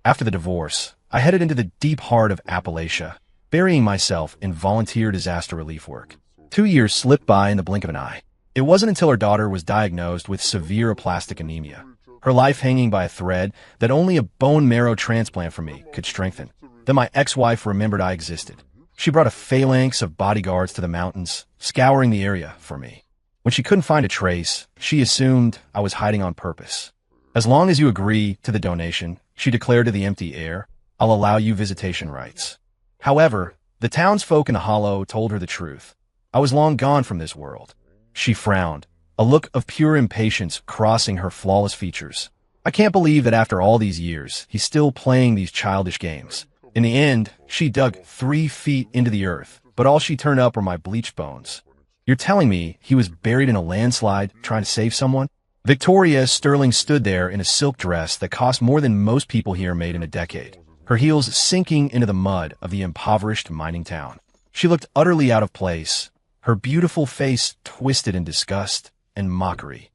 After the divorce, I headed into the deep heart of Appalachia, burying myself in volunteer disaster relief work. 2 years slipped by in the blink of an eye. It wasn't until our daughter was diagnosed with severe aplastic anemia, her life hanging by a thread that only a bone marrow transplant from me could strengthen, that my ex-wife remembered I existed. She brought a phalanx of bodyguards to the mountains, scouring the area for me. When she couldn't find a trace, she assumed I was hiding on purpose. As long as you agree to the donation, she declared to the empty air, I'll allow you visitation rights. However, the townsfolk in the hollow told her the truth. I was long gone from this world. She frowned, a look of pure impatience crossing her flawless features. I can't believe that after all these years, he's still playing these childish games. In the end, she dug 3 feet into the earth, but all she turned up were my bleached bones. You're telling me he was buried in a landslide trying to save someone? Victoria Sterling stood there in a silk dress that cost more than most people here made in a decade, her heels sinking into the mud of the impoverished mining town. She looked utterly out of place, her beautiful face twisted in disgust and mockery.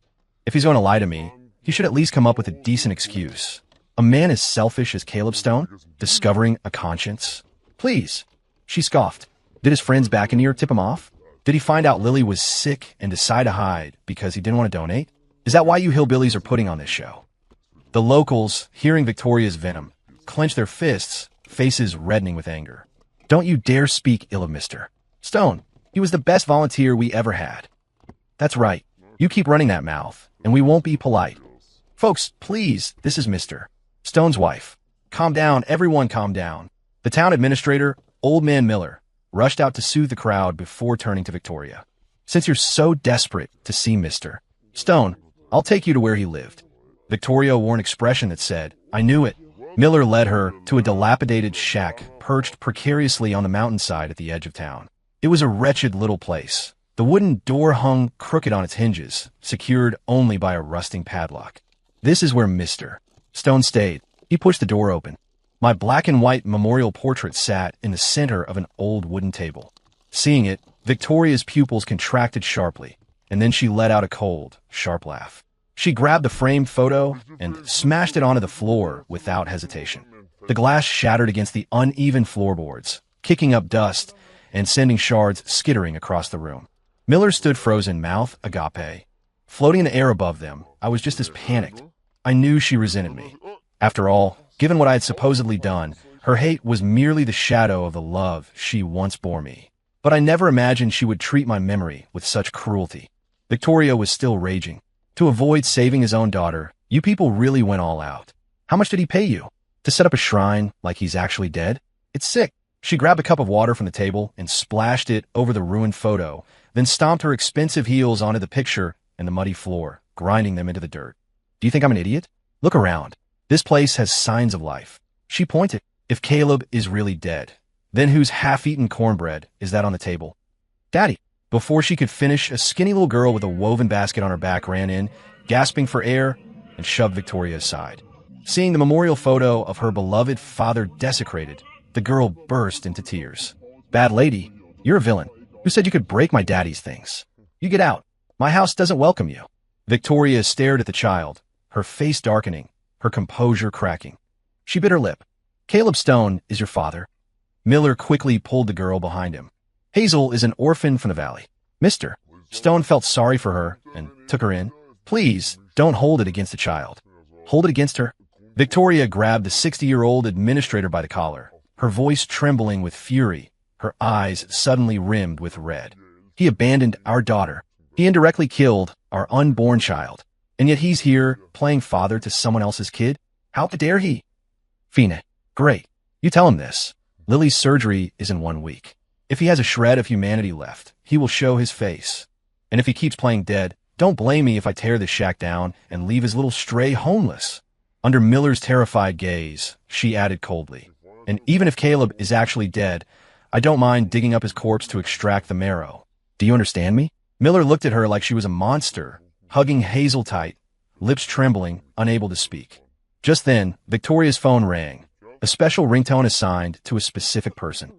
If he's going to lie to me, he should at least come up with a decent excuse. A man as selfish as Caleb Stone, discovering a conscience? Please. She scoffed. Did his friends back in here tip him off? Did he find out Lily was sick and decide to hide because he didn't want to donate? Is that why you hillbillies are putting on this show? The locals, hearing Victoria's venom, clenched their fists, faces reddening with anger. Don't you dare speak ill of Mr. Stone. He was the best volunteer we ever had. That's right. You keep running that mouth, and we won't be polite. Folks, please, this is Mr. Stone's wife. Calm down, everyone calm down. The town administrator, Old Man Miller, rushed out to soothe the crowd before turning to Victoria. Since you're so desperate to see Mr. Stone, I'll take you to where he lived. Victoria wore an expression that said, I knew it. Miller led her to a dilapidated shack perched precariously on the mountainside at the edge of town. It was a wretched little place. The wooden door hung crooked on its hinges, secured only by a rusting padlock. This is where Mr. Stone stayed. He pushed the door open. My black and white memorial portrait sat in the center of an old wooden table. Seeing it, Victoria's pupils contracted sharply, and then she let out a cold, sharp laugh. She grabbed the framed photo and smashed it onto the floor without hesitation. The glass shattered against the uneven floorboards, kicking up dust and sending shards skittering across the room. Miller stood frozen, mouth agape. Floating in the air above them, I was just as panicked. I knew she resented me. After all, given what I had supposedly done, her hate was merely the shadow of the love she once bore me. But I never imagined she would treat my memory with such cruelty. Victoria was still raging. To avoid saving his own daughter, you people really went all out. How much did he pay you? To set up a shrine like he's actually dead? It's sick. She grabbed a cup of water from the table and splashed it over the ruined photo, then stomped her expensive heels onto the picture and the muddy floor, grinding them into the dirt. Do you think I'm an idiot? Look around. This place has signs of life. She pointed. If Caleb is really dead, then whose half-eaten cornbread is that on the table? Daddy. Before she could finish, a skinny little girl with a woven basket on her back ran in, gasping for air, and shoved Victoria aside. Seeing the memorial photo of her beloved father desecrated, the girl burst into tears. Bad lady, you're a villain. Who said you could break my daddy's things? You get out. My house doesn't welcome you. Victoria stared at the child, her face darkening, her composure cracking. She bit her lip. Caleb Stone is your father. Miller quickly pulled the girl behind him. Hazel is an orphan from the valley. Mr. Stone felt sorry for her and took her in. Please, don't hold it against the child. Hold it against her. Victoria grabbed the 60-year-old administrator by the collar, her voice trembling with fury, her eyes suddenly rimmed with red. He abandoned our daughter. He indirectly killed our unborn child. And yet he's here playing father to someone else's kid? How dare he? Fina, great. You tell him this. Lily's surgery is in 1 week. If he has a shred of humanity left, he will show his face. And if he keeps playing dead, don't blame me if I tear this shack down and leave his little stray homeless. Under Miller's terrified gaze, she added coldly, and even if Caleb is actually dead, I don't mind digging up his corpse to extract the marrow. Do you understand me? Miller looked at her like she was a monster, hugging Hazel tight, lips trembling, unable to speak. Just then, Victoria's phone rang, a special ringtone assigned to a specific person.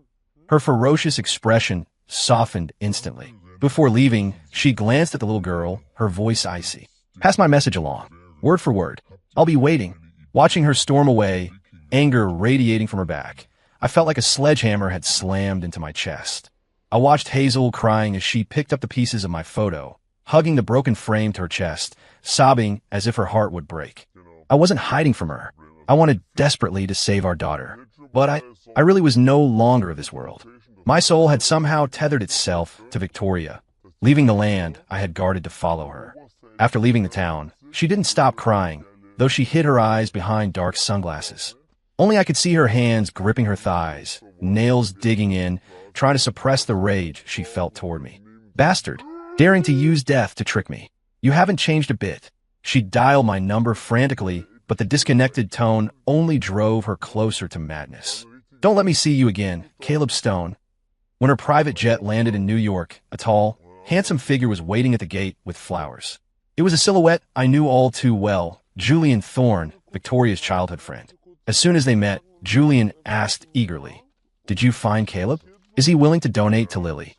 Her ferocious expression softened instantly. Before leaving, she glanced at the little girl, her voice icy. Pass my message along, word for word. I'll be waiting. Watching her storm away, anger radiating from her back. I felt like a sledgehammer had slammed into my chest. I watched Hazel crying as she picked up the pieces of my photo, hugging the broken frame to her chest, sobbing as if her heart would break. I wasn't hiding from her. I wanted desperately to save our daughter. But I really was no longer of this world. My soul had somehow tethered itself to Victoria. Leaving the land, I had guarded to follow her. After leaving the town, she didn't stop crying, though she hid her eyes behind dark sunglasses. Only I could see her hands gripping her thighs, nails digging in, trying to suppress the rage she felt toward me. Bastard, daring to use death to trick me. You haven't changed a bit. She dialed my number frantically, but the disconnected tone only drove her closer to madness. Don't let me see you again, Caleb Stone. When her private jet landed in New York, a tall, handsome figure was waiting at the gate with flowers. It was a silhouette I knew all too well, Julian Thorne, Victoria's childhood friend. As soon as they met, Julian asked eagerly, "Did you find Caleb? Is he willing to donate to Lily?"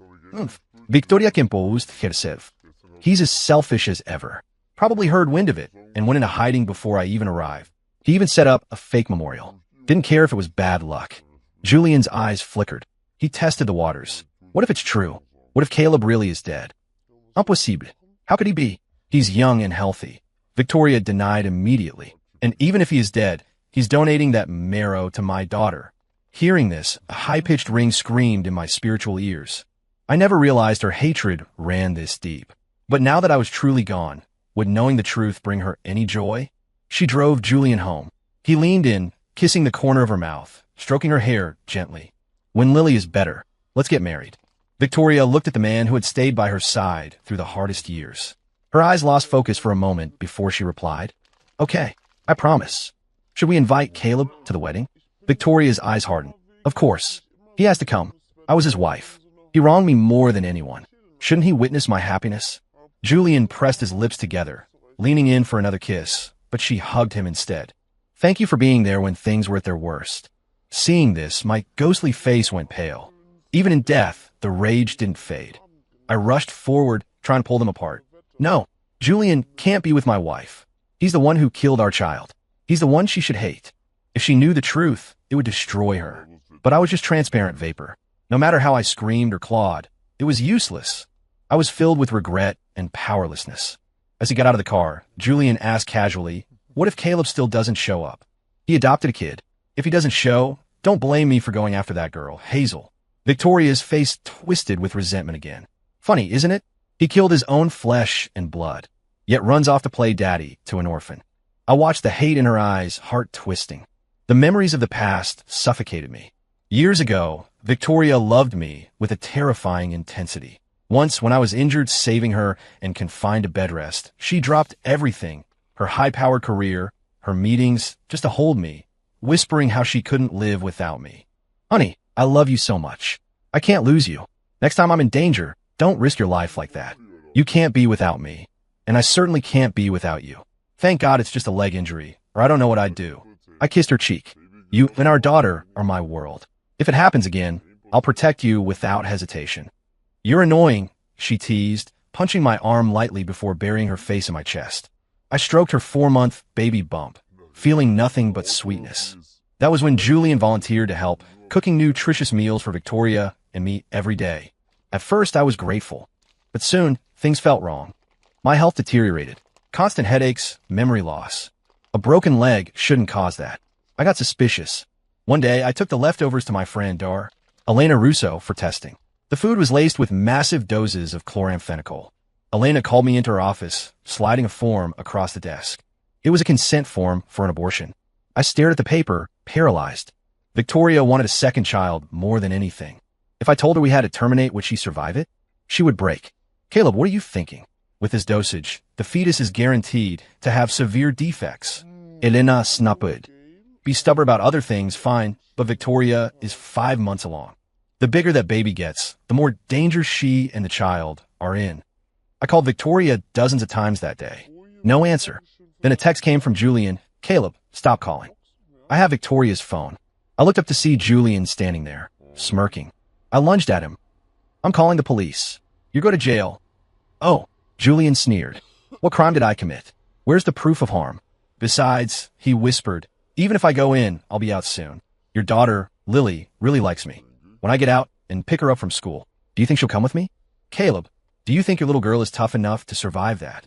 Victoria composed herself. He's as selfish as ever. Probably heard wind of it and went into hiding before I even arrived. He even set up a fake memorial. Didn't care if it was bad luck. Julian's eyes flickered. He tested the waters. What if it's true? What if Caleb really is dead? Impossible. How could he be? He's young and healthy. Victoria denied immediately. And even if he is dead, he's donating that marrow to my daughter. Hearing this, a high-pitched ring screamed in my spiritual ears. I never realized her hatred ran this deep. But now that I was truly gone, would knowing the truth bring her any joy? She drove Julian home. He leaned in, kissing the corner of her mouth, stroking her hair gently. When Lily is better, let's get married. Victoria looked at the man who had stayed by her side through the hardest years. Her eyes lost focus for a moment before she replied, "Okay, I promise. Should we invite Caleb to the wedding?" Victoria's eyes hardened. Of course. He has to come. I was his wife. He wronged me more than anyone. Shouldn't he witness my happiness? Julian pressed his lips together, leaning in for another kiss, but she hugged him instead. Thank you for being there when things were at their worst. Seeing this, my ghostly face went pale. Even in death, the rage didn't fade. I rushed forward, trying to pull them apart. No, Julian can't be with my wife. He's the one who killed our child. He's the one she should hate. If she knew the truth, it would destroy her. But I was just transparent vapor. No matter how I screamed or clawed, it was useless. I was filled with regret and powerlessness. As he got out of the car, Julian asked casually, "What if Caleb still doesn't show up? He adopted a kid. If he doesn't show, don't blame me for going after that girl, Hazel." Victoria's face twisted with resentment again. Funny, isn't it? He killed his own flesh and blood, yet runs off to play daddy to an orphan. I watched the hate in her eyes, heart twisting. The memories of the past suffocated me. Years ago, Victoria loved me with a terrifying intensity. Once, when I was injured saving her and confined to bed rest, she dropped everything, her high-powered career, her meetings, just to hold me, whispering how she couldn't live without me. "Honey, I love you so much. I can't lose you. Next time I'm in danger, don't risk your life like that. You can't be without me, and I certainly can't be without you. Thank God it's just a leg injury, or I don't know what I'd do." I kissed her cheek. "You and our daughter are my world. If it happens again, I'll protect you without hesitation." "You're annoying," she teased, punching my arm lightly before burying her face in my chest. I stroked her 4-month baby bump, feeling nothing but sweetness. That was when Julian volunteered to help, cooking nutritious meals for Victoria and me every day. At first, I was grateful, but soon, things felt wrong. My health deteriorated. Constant headaches, memory loss. A broken leg shouldn't cause that. I got suspicious. One day, I took the leftovers to my friend Dar, Elena Russo, for testing. The food was laced with massive doses of chloramphenicol. Elena called me into her office, sliding a form across the desk. It was a consent form for an abortion. I stared at the paper, paralyzed. Victoria wanted a second child more than anything. If I told her we had to terminate, would she survive it? She would break. "Caleb, what are you thinking? With this dosage, the fetus is guaranteed to have severe defects." Elena snapped. "Be stubborn about other things, fine, but Victoria is 5 months along. The bigger that baby gets, the more danger she and the child are in." I called Victoria dozens of times that day. No answer. Then a text came from Julian. "Caleb, stop calling." I have Victoria's phone. I looked up to see Julian standing there, smirking. I lunged at him. "I'm calling the police. You go to jail." "Oh," Julian sneered. "What crime did I commit? Where's the proof of harm?" "Besides," he whispered, Even if I go in, I'll be out soon. Your daughter, Lily, really likes me. When I get out and pick her up from school, do you think she'll come with me? Caleb, do you think your little girl is tough enough to survive that?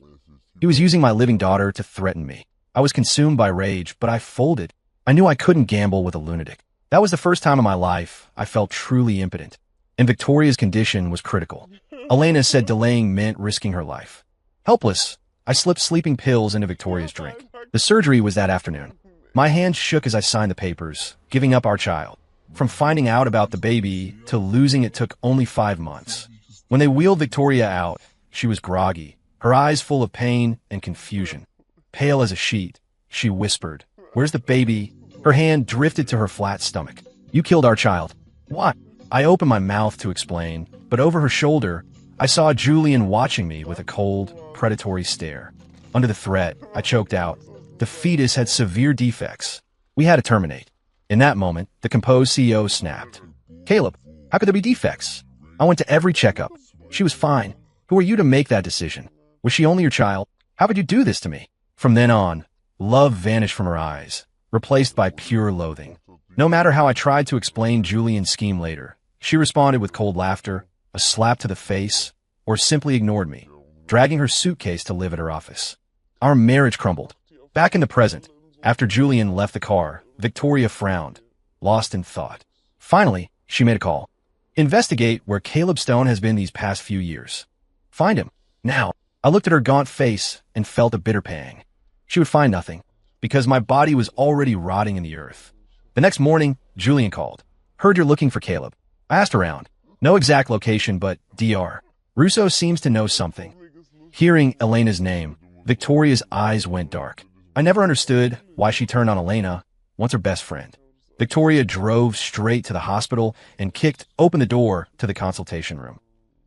He was using my living daughter to threaten me. I was consumed by rage, but I folded. I knew I couldn't gamble with a lunatic. That was the first time in my life I felt truly impotent. And Victoria's condition was critical. Elena said delaying meant risking her life. Helpless, I slipped sleeping pills into Victoria's drink. The surgery was that afternoon. My hand shook as I signed the papers, giving up our child. From finding out about the baby to losing it took only 5 months. When they wheeled Victoria out, she was groggy, her eyes full of pain and confusion. Pale as a sheet, she whispered, "Where's the baby?" Her hand drifted to her flat stomach. "You killed our child." "What?" I opened my mouth to explain, but over her shoulder, I saw Julian watching me with a cold, predatory stare. Under the threat, I choked out, "The fetus had severe defects. We had to terminate." In that moment, the composed CEO snapped. "Caleb, how could there be defects? I went to every checkup. She was fine. Who are you to make that decision? Was she only your child? How could you do this to me?" From then on, love vanished from her eyes, replaced by pure loathing. No matter how I tried to explain Julian's scheme later, she responded with cold laughter, a slap to the face, or simply ignored me, dragging her suitcase to live at her office. Our marriage crumbled. Back in the present, after Julian left the car, Victoria frowned, lost in thought. Finally, she made a call. "Investigate where Caleb Stone has been these past few years. Find him, now." I looked at her gaunt face and felt a bitter pang. She would find nothing, because my body was already rotting in the earth. The next morning, Julian called. "Heard you're looking for Caleb." I asked around. No exact location, but DR. Russo seems to know something. Hearing Elena's name, Victoria's eyes went dark. I never understood why she turned on Elena, once her best friend. Victoria drove straight to the hospital and kicked open the door to the consultation room.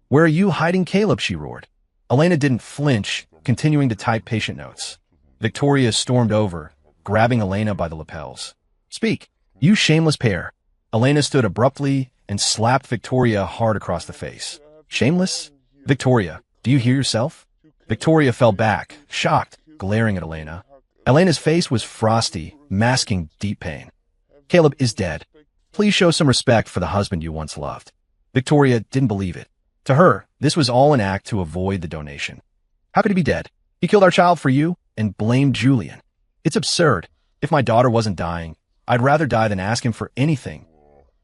"Where are you hiding Caleb?" she roared. Elena didn't flinch, continuing to type patient notes. Victoria stormed over, grabbing Elena by the lapels. "Speak, you shameless pair." Elena stood abruptly and slapped Victoria hard across the face. "Shameless? Victoria, do you hear yourself?" Victoria fell back, shocked, glaring at Elena. Elena's face was frosty, masking deep pain. "Caleb is dead. Please show some respect for the husband you once loved." Victoria didn't believe it. To her, this was all an act to avoid the donation. "How could he be dead? He killed our child for you and blamed Julian. It's absurd. If my daughter wasn't dying, I'd rather die than ask him for anything."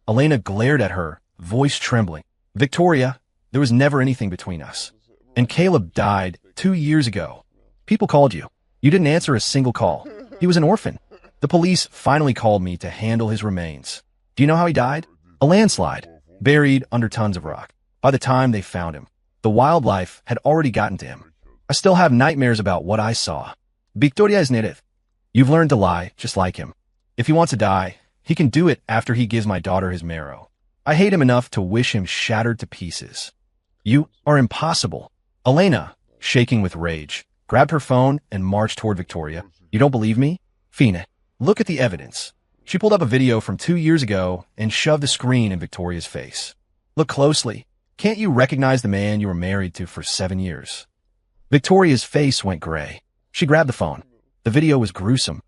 Elena glared at her, voice trembling. "Victoria, there was never anything between us. And Caleb died 2 years ago. People called you. You didn't answer a single call. He was an orphan. The police finally called me to handle his remains. Do you know how he died? A landslide, buried under tons of rock. By the time they found him, the wildlife had already gotten to him. I still have nightmares about what I saw. Victoria is native. You've learned to lie, just like him. If he wants to die, he can do it after he gives my daughter his marrow. I hate him enough to wish him shattered to pieces." "You are impossible." Elena, shaking with rage, grabbed her phone and marched toward Victoria. "You don't believe me? Fine. Look at the evidence." She pulled up a video from 2 years ago and shoved the screen in Victoria's face. "Look closely. Can't you recognize the man you were married to for 7 years? Victoria's face went gray. She grabbed the phone. The video was gruesome.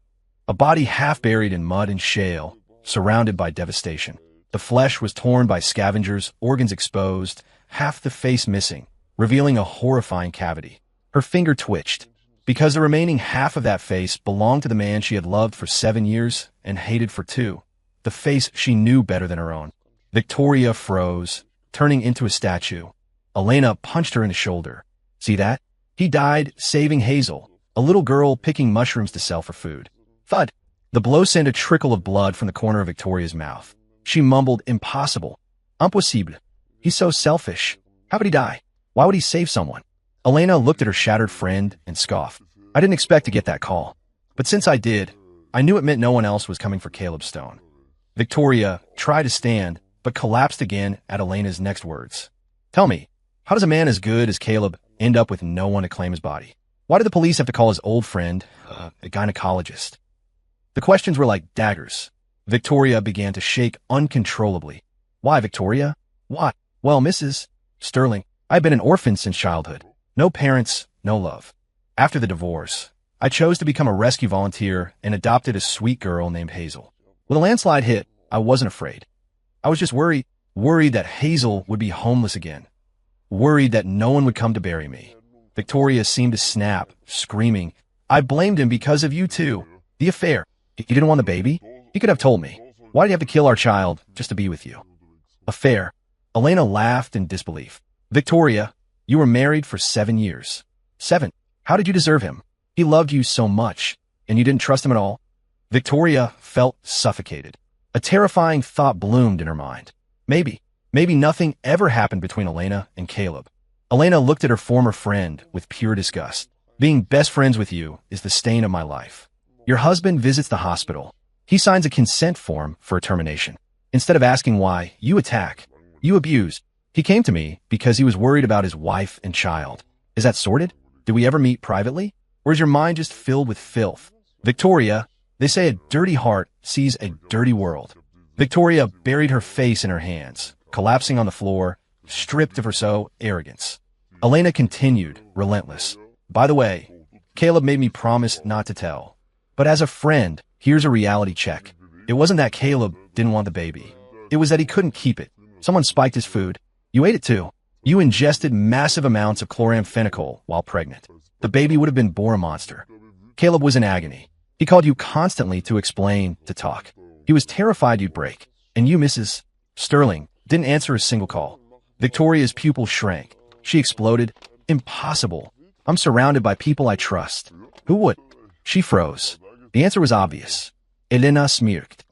A body half buried in mud and shale, surrounded by devastation. The flesh was torn by scavengers, organs exposed, half the face missing, revealing a horrifying cavity. Her finger twitched, because the remaining half of that face belonged to the man she had loved for 7 years and hated for 2. The face she knew better than her own. Victoria froze, turning into a statue. Elena punched her in the shoulder. "See that? He died saving Hazel, a little girl picking mushrooms to sell for food." Thud! The blow sent a trickle of blood from the corner of Victoria's mouth. She mumbled, "Impossible. Impossible. He's so selfish. How could he die? Why would he save someone?" Elena looked at her shattered friend and scoffed. "I didn't expect to get that call. But since I did, I knew it meant no one else was coming for Caleb Stone." Victoria tried to stand, but collapsed again at Elena's next words. "Tell me, how does a man as good as Caleb end up with no one to claim his body? Why did the police have to call his old friend a gynecologist?" The questions were like daggers. Victoria began to shake uncontrollably. "Why, Victoria? What?" "Well, Mrs. Sterling, I've been an orphan since childhood. No parents, no love. After the divorce, I chose to become a rescue volunteer and adopted a sweet girl named Hazel. When the landslide hit, I wasn't afraid. I was just worried that Hazel would be homeless again, worried that no one would come to bury me. Victoria seemed to snap, screaming, "I blamed him because of you too. The affair. He didn't want the baby? He could have told me. Why did he have to kill our child just to be with you?" Affair. Elena laughed in disbelief. "Victoria, you were married for 7 years. 7. How did you deserve him? He loved you so much, and you didn't trust him at all?" Victoria felt suffocated. A terrifying thought bloomed in her mind. Maybe nothing ever happened between Elena and Caleb. Elena looked at her former friend with pure disgust. "Being best friends with you is the stain of my life. Your husband visits the hospital. He signs a consent form for a termination. Instead of asking why, you attack. You abuse. He came to me because he was worried about his wife and child. Is that sordid? Did we ever meet privately? Or is your mind just filled with filth? Victoria, they say a dirty heart sees a dirty world." Victoria buried her face in her hands, collapsing on the floor, stripped of her arrogance. Elena continued, relentless. "By the way, Caleb made me promise not to tell. But as a friend, here's a reality check. It wasn't that Caleb didn't want the baby. It was that he couldn't keep it. Someone spiked his food. You ate it too. You ingested massive amounts of chloramphenicol while pregnant. The baby would have been born a monster. Caleb was in agony. He called you constantly to explain, to talk. He was terrified you'd break. And you, Mrs. Sterling, didn't answer a single call." Victoria's pupil shrank. She exploded. "Impossible. I'm surrounded by people I trust. Who would?" She froze. The answer was obvious. Elena smirked.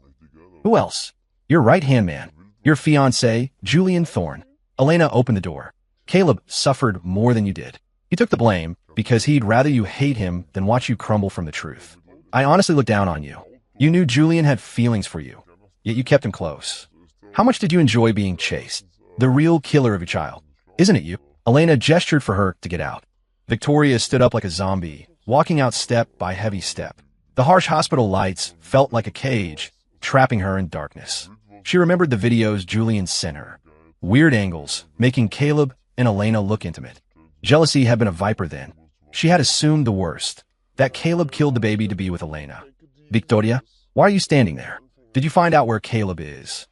"Who else? Your right-hand man. Your fiancé, Julian Thorne." Elena opened the door. "Caleb suffered more than you did. He took the blame because he'd rather you hate him than watch you crumble from the truth. I honestly looked down on you. You knew Julian had feelings for you, yet you kept him close. How much did you enjoy being chased? The real killer of your child. Isn't it you?" Elena gestured for her to get out. Victoria stood up like a zombie, walking out step by heavy step. The harsh hospital lights felt like a cage, trapping her in darkness. She remembered the videos Julian sent her. Weird angles, making Caleb and Elena look intimate. Jealousy had been a viper then. She had assumed the worst, that Caleb killed the baby to be with Elena. "Victoria, why are you standing there? Did you find out where Caleb is?"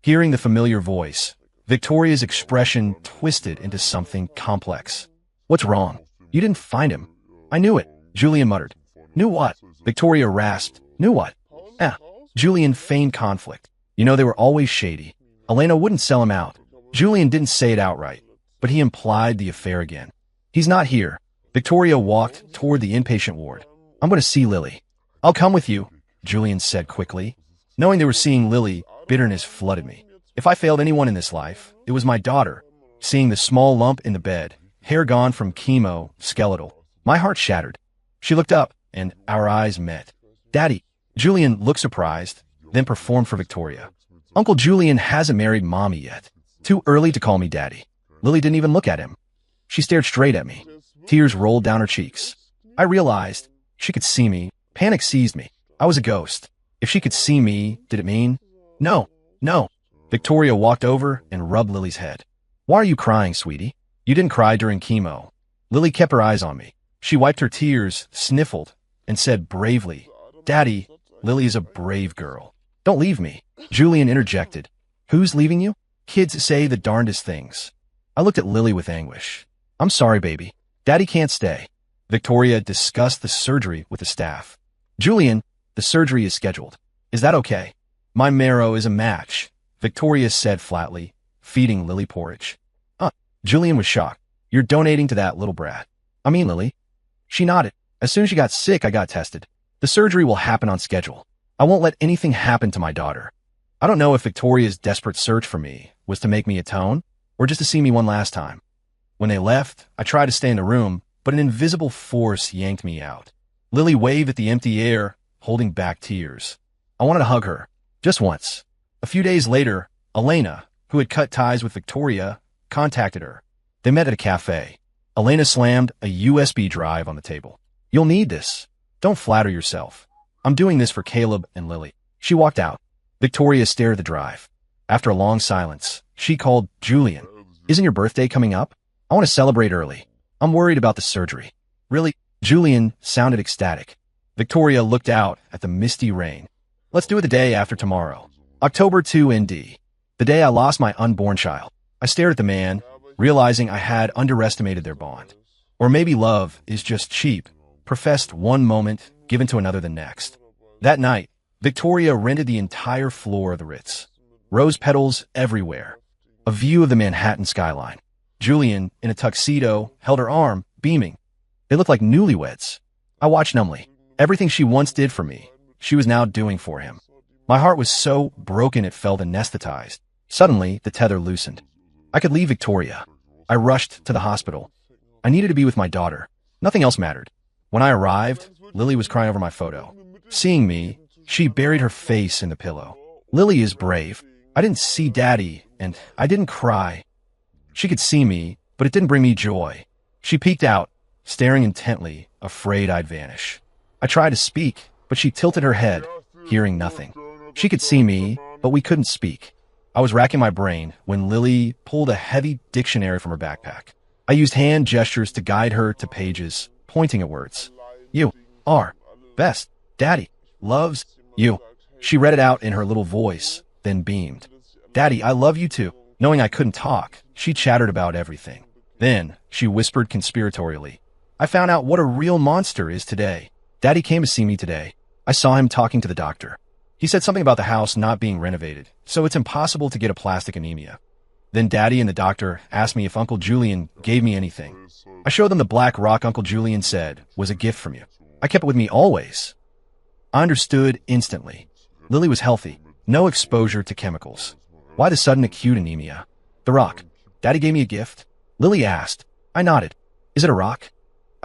Hearing the familiar voice, Victoria's expression twisted into something complex. "What's wrong? You didn't find him." "I knew it," Julian muttered. "Knew what?" Victoria rasped. "Knew what?" Julian feigned conflict. "You know, they were always shady. Elena wouldn't sell him out." Julian didn't say it outright, but he implied the affair again. "He's not here." Victoria walked toward the inpatient ward. "I'm going to see Lily." "I'll come with you," Julian said quickly. Knowing they were seeing Lily, bitterness flooded me. If I failed anyone in this life, it was my daughter. Seeing the small lump in the bed, hair gone from chemo, skeletal, my heart shattered. She looked up, and our eyes met. "Daddy." Julian looked surprised, then performed for Victoria. "Uncle Julian hasn't married Mommy yet. Too early to call me Daddy." Lily didn't even look at him. She stared straight at me. Tears rolled down her cheeks. I realized she could see me. Panic seized me. I was a ghost. If she could see me, did it mean? No. Victoria walked over and rubbed Lily's head. "Why are you crying, sweetie? You didn't cry during chemo." Lily kept her eyes on me. She wiped her tears, sniffled, and said bravely, "Daddy, Lily is a brave girl. Don't leave me." Julian interjected. "Who's leaving you? Kids say the darndest things." I looked at Lily with anguish. "I'm sorry, baby. Daddy can't stay." Victoria discussed the surgery with the staff. "Julian, the surgery is scheduled. Is that okay?" "My marrow is a match," Victoria said flatly, feeding Lily porridge. Julian was shocked. "You're donating to that little brat." "I mean, Lily." She nodded. "As soon as she got sick, I got tested. The surgery will happen on schedule. I won't let anything happen to my daughter." I don't know if Victoria's desperate search for me was to make me atone, or just to see me one last time. When they left, I tried to stay in the room, but an invisible force yanked me out. Lily waved at the empty air, holding back tears. I wanted to hug her, just once. A few days later, Elena, who had cut ties with Victoria, contacted her. They met at a cafe. Elena slammed a USB drive on the table. "You'll need this. Don't flatter yourself. I'm doing this for Caleb and Lily." She walked out. Victoria stared at the drive. After a long silence, she called Julian. "Isn't your birthday coming up? I want to celebrate early. I'm worried about the surgery." "Really?" Julian sounded ecstatic. Victoria looked out at the misty rain. Let's do it the day after tomorrow. October 2 ND. The day I lost my unborn child. I stared at the man, realizing I had underestimated their bond. Or maybe love is just cheap, professed one moment, given to another the next. That night, Victoria rented the entire floor of the Ritz. Rose petals everywhere. A view of the Manhattan skyline. Julian, in a tuxedo, held her arm, beaming. They looked like newlyweds. I watched numbly. Everything she once did for me, she was now doing for him. My heart was so broken it felt anesthetized. Suddenly, the tether loosened. I could leave Victoria. I rushed to the hospital. I needed to be with my daughter. Nothing else mattered. When I arrived, Lily was crying over my photo. Seeing me, she buried her face in the pillow. Lily is brave. I didn't see Daddy, and I didn't cry. She could see me, but it didn't bring me joy. She peeked out, staring intently, afraid I'd vanish. I tried to speak, but she tilted her head, hearing nothing. She could see me, but we couldn't speak. I was racking my brain when Lily pulled a heavy dictionary from her backpack. I used hand gestures to guide her to pages, pointing at words. You are best. Daddy loves you. She read it out in her little voice, then beamed. Daddy, I love you too. Knowing I couldn't talk, she chattered about everything. Then she whispered conspiratorially. I found out what a real monster is today. Daddy came to see me today. I saw him talking to the doctor. He said something about the house not being renovated, so it's impossible to get a plastic anemia. Then Daddy and the doctor asked me if Uncle Julian gave me anything. I showed them the black rock Uncle Julian said was a gift from you. I kept it with me always. I understood instantly. Lily was healthy, no exposure to chemicals. Why the sudden acute anemia? The rock. Daddy gave me a gift? Lily asked. I nodded. Is it a rock?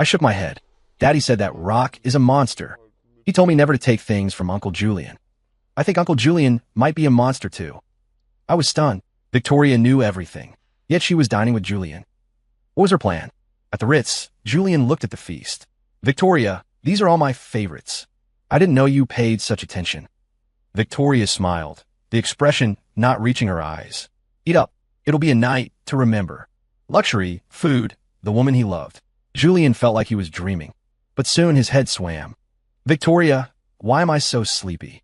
I shook my head. Daddy said that rock is a monster. He told me never to take things from Uncle Julian. I think Uncle Julian might be a monster too. I was stunned. Victoria knew everything, yet she was dining with Julian. What was her plan? At the Ritz, Julian looked at the feast. Victoria, these are all my favorites. I didn't know you paid such attention. Victoria smiled, the expression not reaching her eyes. Eat up. It'll be a night to remember. Luxury, food, the woman he loved. Julian felt like he was dreaming, but soon his head swam. Victoria, why am I so sleepy?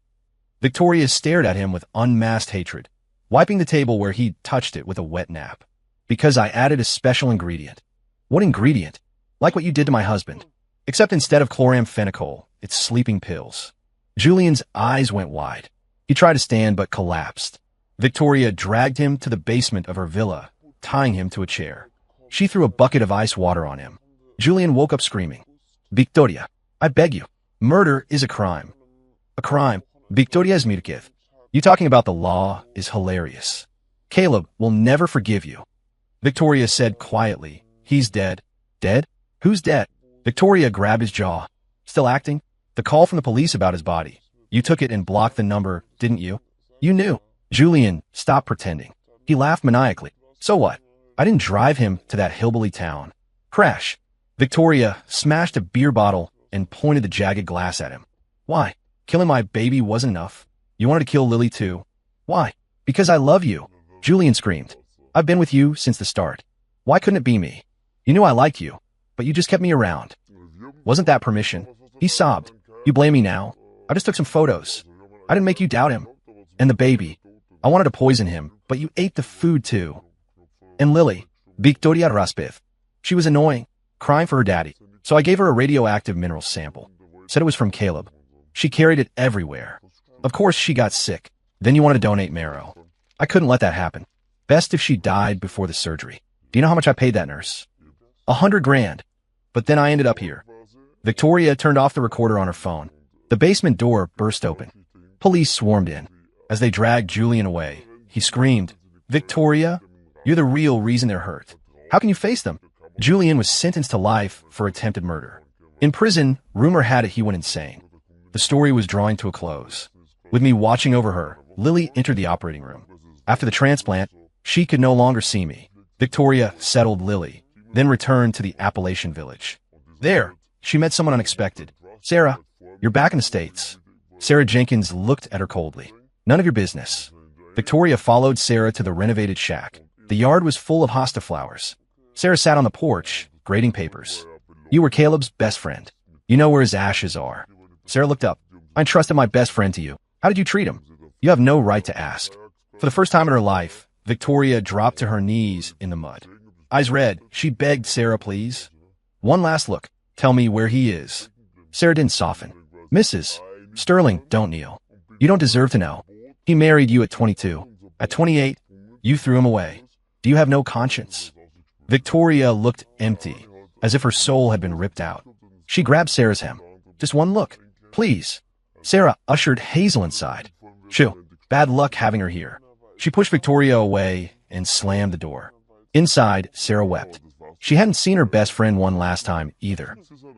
Victoria stared at him with unmasked hatred, wiping the table where he'd touched it with a wet nap. Because I added a special ingredient. What ingredient? Like what you did to my husband. Except instead of chloramphenicol, it's sleeping pills. Julian's eyes went wide. He tried to stand but collapsed. Victoria dragged him to the basement of her villa, tying him to a chair. She threw a bucket of ice water on him. Julian woke up screaming. Victoria, I beg you. Murder is a crime. A crime. Victoria is Mirkev. You talking about the law is hilarious. Caleb will never forgive you. Victoria said quietly. He's dead. Dead? Who's dead? Victoria grabbed his jaw. Still acting? The call from the police about his body. You took it and blocked the number, didn't you? You knew. Julian, stop pretending. He laughed maniacally. So what? I didn't drive him to that hillbilly town. Crash. Victoria smashed a beer bottle and pointed the jagged glass at him. Why? Killing my baby wasn't enough. You wanted to kill Lily too. Why? Because I love you. Julian screamed. I've been with you since the start. Why couldn't it be me? You knew I liked you, but you just kept me around. Wasn't that permission? He sobbed. You blame me now? I just took some photos. I didn't make you doubt him. And the baby. I wanted to poison him, but you ate the food too. And Lily, Victoria Raspiv. She was annoying, crying for her daddy. So I gave her a radioactive mineral sample. Said it was from Caleb. She carried it everywhere. Of course she got sick. Then you wanted to donate marrow. I couldn't let that happen. Best if she died before the surgery. Do you know how much I paid that nurse? 100 grand. But then I ended up here. Victoria turned off the recorder on her phone. The basement door burst open. Police swarmed in. As they dragged Julian away, he screamed, Victoria, you're the real reason they're hurt. How can you face them? Julian was sentenced to life for attempted murder. In prison, rumor had it he went insane. The story was drawing to a close. With me watching over her, Lily entered the operating room. After the transplant, she could no longer see me. Victoria settled Lily, then returned to the Appalachian village. There, she met someone unexpected. Sarah, you're back in the States. Sarah Jenkins looked at her coldly. None of your business. Victoria followed Sarah to the renovated shack. The yard was full of hosta flowers. Sarah sat on the porch, grading papers. You were Caleb's best friend. You know where his ashes are. Sarah looked up. I entrusted my best friend to you. How did you treat him? You have no right to ask. For the first time in her life, Victoria dropped to her knees in the mud. Eyes red, she begged Sarah, please. One last look. Tell me where he is. Sarah didn't soften. Mrs. Sterling, don't kneel. You don't deserve to know. He married you at 22. At 28, you threw him away. Do you have no conscience? Victoria looked empty, as if her soul had been ripped out. She grabbed Sarah's hem. Just one look, please. Sarah ushered Hazel inside. Shoo, bad luck having her here. She pushed Victoria away and slammed the door. Inside, Sarah wept. She hadn't seen her best friend one last time either.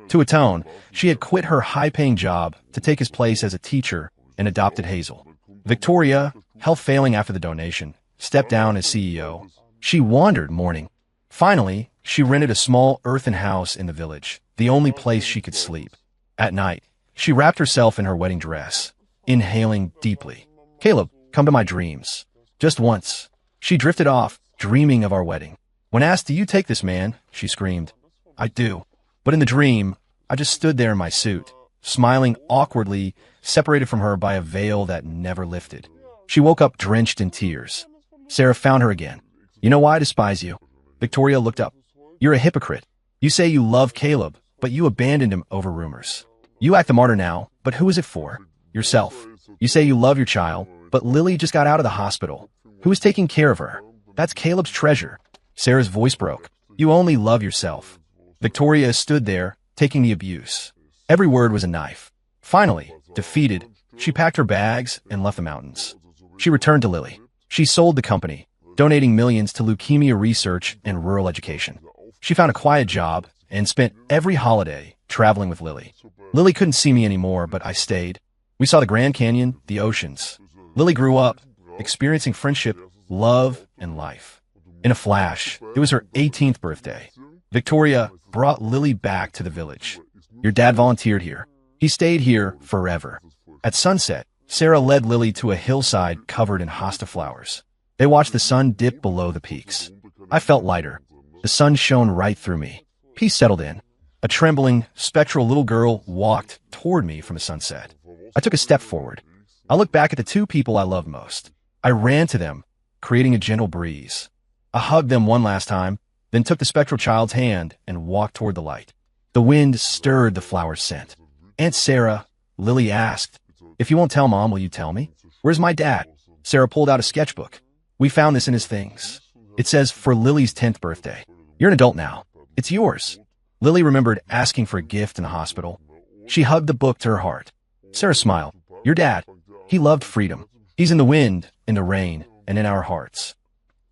To atone, she had quit her high-paying job to take his place as a teacher and adopted Hazel. Victoria, health failing after the donation, stepped down as CEO. She wandered mourning. Finally, she rented a small earthen house in the village, the only place she could sleep. At night, she wrapped herself in her wedding dress, inhaling deeply. Caleb, come to my dreams. Just once. She drifted off, dreaming of our wedding. When asked, do you take this man? She screamed. I do. But in the dream, I just stood there in my suit, smiling awkwardly, separated from her by a veil that never lifted. She woke up drenched in tears. Sarah found her again. You know why I despise you? Victoria looked up. You're a hypocrite. You say you love Caleb, but you abandoned him over rumors. You act the martyr now, but who is it for? Yourself. You say you love your child, but Lily just got out of the hospital. Who is taking care of her? That's Caleb's treasure. Sarah's voice broke. You only love yourself. Victoria stood there, taking the abuse. Every word was a knife. Finally, defeated, she packed her bags and left the mountains. She returned to Lily. She sold the company, donating millions to leukemia research and rural education. She found a quiet job and spent every holiday traveling with Lily. Lily couldn't see me anymore, but I stayed. We saw the Grand Canyon, the oceans. Lily grew up, experiencing friendship, love, and life. In a flash, it was her 18th birthday. Victoria brought Lily back to the village. Your dad volunteered here. He stayed here forever. At sunset, Sarah led Lily to a hillside covered in hosta flowers. They watched the sun dip below the peaks. I felt lighter. The sun shone right through me. Peace settled in. A trembling, spectral little girl walked toward me from the sunset. I took a step forward. I looked back at the two people I loved most. I ran to them, creating a gentle breeze. I hugged them one last time, then took the spectral child's hand and walked toward the light. The wind stirred the flower scent. Aunt Sarah, Lily asked, if you won't tell Mom, will you tell me? Where's my dad? Sarah pulled out a sketchbook. We found this in his things. It says, for Lily's 10th birthday. You're an adult now. It's yours. Lily remembered asking for a gift in the hospital. She hugged the book to her heart. Sarah smiled. Your dad. He loved freedom. He's in the wind, in the rain, and in our hearts.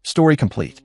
Story complete.